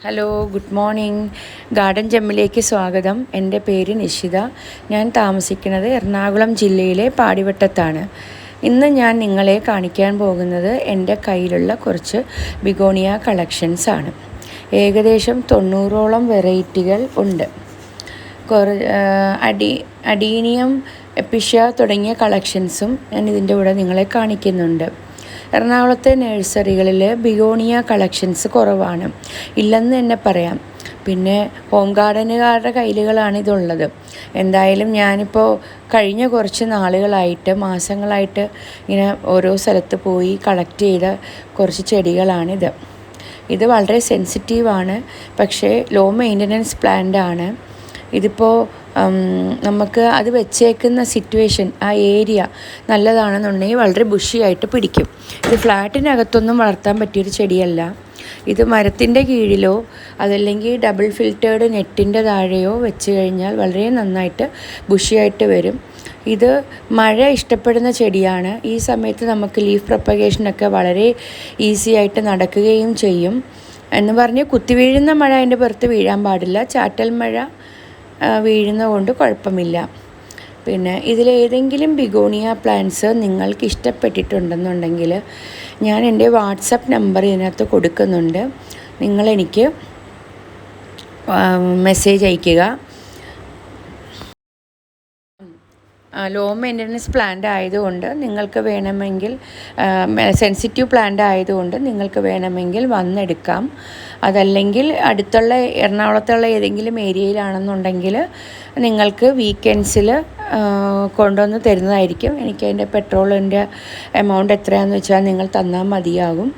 Hello, good morning. Garden ജമ്മിലേക്ക് സ്വാഗതം. എൻ്റെ പേര് നിഷിത. ഞാൻ താമസിക്കുന്നത് എറണാകുളം ജില്ലയിലെ പാടിവട്ടത്താണ്. ഇന്ന് ഞാൻ നിങ്ങളെ കാണിക്കാൻ പോകുന്നത് എൻ്റെ കയ്യിലുള്ള കുറച്ച് ബിഗോണിയ കളക്ഷൻസ് ആണ്. ഏകദേശം 90ഓളം വെറൈറ്റികൾ ഉണ്ട്. അഡീനിയം, എപ്പിഷ്യ തുടങ്ങിയ കളക്ഷൻസും ഞാൻ ഇതിൻ്റെ കൂടെ നിങ്ങളെ കാണിക്കുന്നുണ്ട്. എറണാകുളത്തെ നഴ്സറികളിൽ ബിഗോണിയ കളക്ഷൻസ് കുറവാണ്, ഇല്ലെന്ന് തന്നെ പറയാം. പിന്നെ ഹോം ഗാർഡനുകാരുടെ കയ്യിലുകളാണ് ഇതുള്ളത്. എന്തായാലും ഞാനിപ്പോൾ കഴിഞ്ഞ കുറച്ച് നാളുകളായിട്ട്, മാസങ്ങളായിട്ട് ഇങ്ങനെ ഓരോ സ്ഥലത്ത് പോയി കളക്ട് ചെയ്ത കുറച്ച് ചെടികളാണിത്. ഇത് വളരെ സെൻസിറ്റീവാണ്, പക്ഷേ ലോ മെയിൻ്റനൻസ് പ്ലാന്റ് ആണ്. ഇതിപ്പോൾ നമുക്ക് അത് വെച്ചേക്കുന്ന സിറ്റുവേഷൻ, ആ ഏരിയ നല്ലതാണെന്നുണ്ടെങ്കിൽ വളരെ ബുഷിയായിട്ട് പിടിക്കും. ഇത് ഫ്ലാറ്റിനകത്തൊന്നും വളർത്താൻ പറ്റിയൊരു ചെടിയല്ല. ഇത് മരത്തിൻ്റെ കീഴിലോ അതല്ലെങ്കിൽ ഡബിൾ ഫിൽറ്റേർഡ് നെറ്റിൻ്റെ താഴെയോ വെച്ച് കഴിഞ്ഞാൽ വളരെ നന്നായിട്ട് ബുഷിയായിട്ട് വരും. ഇത് മഴ ഇഷ്ടപ്പെടുന്ന ചെടിയാണ്. ഈ സമയത്ത് നമുക്ക് ലീഫ് പ്രൊപ്പഗേഷനൊക്കെ വളരെ ഈസി ആയിട്ട് നടക്കുകയും ചെയ്യും. എന്ന് പറഞ്ഞ് കുത്തി വീഴുന്ന മഴ അതിൻ്റെ പുറത്ത് വീഴാൻ പാടില്ല. ചാറ്റൽ മഴ വീഴുന്നതുകൊണ്ട് കുഴപ്പമില്ല. പിന്നെ ഇതിലേതെങ്കിലും ബിഗോണിയ പ്ലാന്റ്സ് നിങ്ങൾക്ക് ഇഷ്ടപ്പെട്ടിട്ടുണ്ടെന്നുണ്ടെങ്കിൽ ഞാൻ എൻ്റെ വാട്സപ്പ് നമ്പർ ഇതിനകത്ത് കൊടുക്കുന്നുണ്ട്. നിങ്ങളെനിക്ക് മെസ്സേജ് അയയ്ക്കുക. ലോ മെയിൻ്റനൻസ് പ്ലാന്റ് ആയതുകൊണ്ട് നിങ്ങൾക്ക് വേണമെങ്കിൽ, സെൻസിറ്റീവ് പ്ലാന്റ് ആയതുകൊണ്ട് നിങ്ങൾക്ക് വേണമെങ്കിൽ വന്നെടുക്കാം. അതല്ലെങ്കിൽ അടുത്തുള്ള എറണാകുളത്തുള്ള ഏതെങ്കിലും ഏരിയയിലാണെന്നുണ്ടെങ്കിൽ നിങ്ങൾക്ക് വീക്കെൻഡ്സിൽ കൊണ്ടുവന്ന് തരുന്നതായിരിക്കും. എനിക്കതിൻ്റെ പെട്രോളിൻ്റെ എമൗണ്ട് എത്രയാണെന്ന് വെച്ചാൽ നിങ്ങൾ തന്നാൽ മതിയാകും.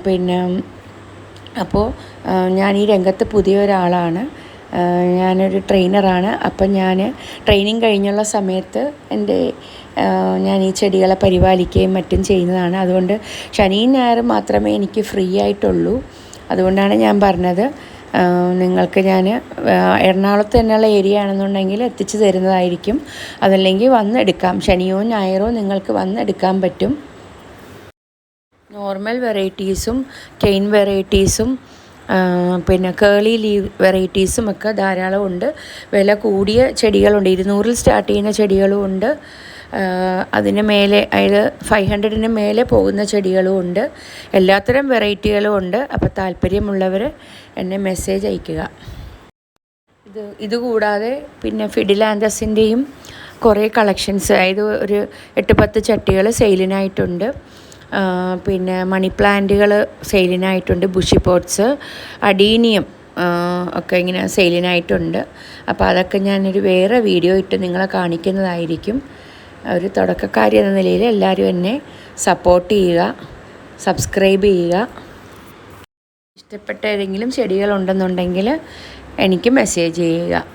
പിന്നെ അപ്പോൾ ഞാൻ ഈ രംഗത്ത് പുതിയൊരാളാണ്. ഞാനൊരു ട്രെയിനറാണ്. അപ്പം ഞാൻ ട്രെയിനിങ് കഴിഞ്ഞുള്ള സമയത്ത് ഞാൻ ഈ ചെടികളെ പരിപാലിക്കുകയും മറ്റും ചെയ്യുന്നതാണ്. അതുകൊണ്ട് ശനിയും ഞായറും മാത്രമേ എനിക്ക് ഫ്രീ ആയിട്ടുള്ളൂ. അതുകൊണ്ടാണ് ഞാൻ പറഞ്ഞത്, നിങ്ങൾക്ക് ഞാൻ എറണാകുളത്ത് തന്നെയുള്ള ഏരിയ ആണെന്നുണ്ടെങ്കിൽ എത്തിച്ചു തരുന്നതായിരിക്കും. അതല്ലെങ്കിൽ വന്നെടുക്കാം. ശനിയോ ഞായറോ നിങ്ങൾക്ക് വന്നെടുക്കാൻ പറ്റും. നോർമൽ വെറൈറ്റീസും കെയിൻ വെറൈറ്റീസും പിന്നെ കേളി ലീവ് വെറൈറ്റീസും ഒക്കെ ധാരാളം ഉണ്ട്. വില കൂടിയ ചെടികളുണ്ട്. 200-ൽ സ്റ്റാർട്ട് ചെയ്യുന്ന ചെടികളും ഉണ്ട്. അതിന് മേലെ, അതായത് 500-ന് മേലെ പോകുന്ന ചെടികളും ഉണ്ട്. എല്ലാത്തരം വെറൈറ്റികളും ഉണ്ട്. അപ്പോൾ താല്പര്യമുള്ളവർ എന്നെ മെസ്സേജ് അയയ്ക്കുക. ഇതുകൂടാതെ പിന്നെ ഫിഡിലാന്തസിൻ്റെയും കുറേ കളക്ഷൻസ്, അതായത് ഒരു 8-10 ചട്ടികൾ സെയിലിനായിട്ടുണ്ട്. പിന്നെ മണി പ്ലാന്റുകൾ സെയിലിനായിട്ടുണ്ട്. ബുഷി പോട്ട്സ്, അഡീനിയം ഒക്കെ ഇങ്ങനെ സെയിലിനായിട്ടുണ്ട്. അപ്പോൾ അതൊക്കെ ഞാനൊരു വേറെ വീഡിയോ ഇട്ട് നിങ്ങളെ കാണിക്കുന്നതായിരിക്കും. ഒരു തുടക്കക്കാരി എന്ന നിലയിൽ എല്ലാവരും എന്നെ സപ്പോർട്ട് ചെയ്യുക, സബ്സ്ക്രൈബ് ചെയ്യുക. ഇഷ്ടപ്പെട്ട ഏതെങ്കിലും ചെടികളുണ്ടെന്നുണ്ടെങ്കിൽ എനിക്ക് മെസ്സേജ് ചെയ്യുക.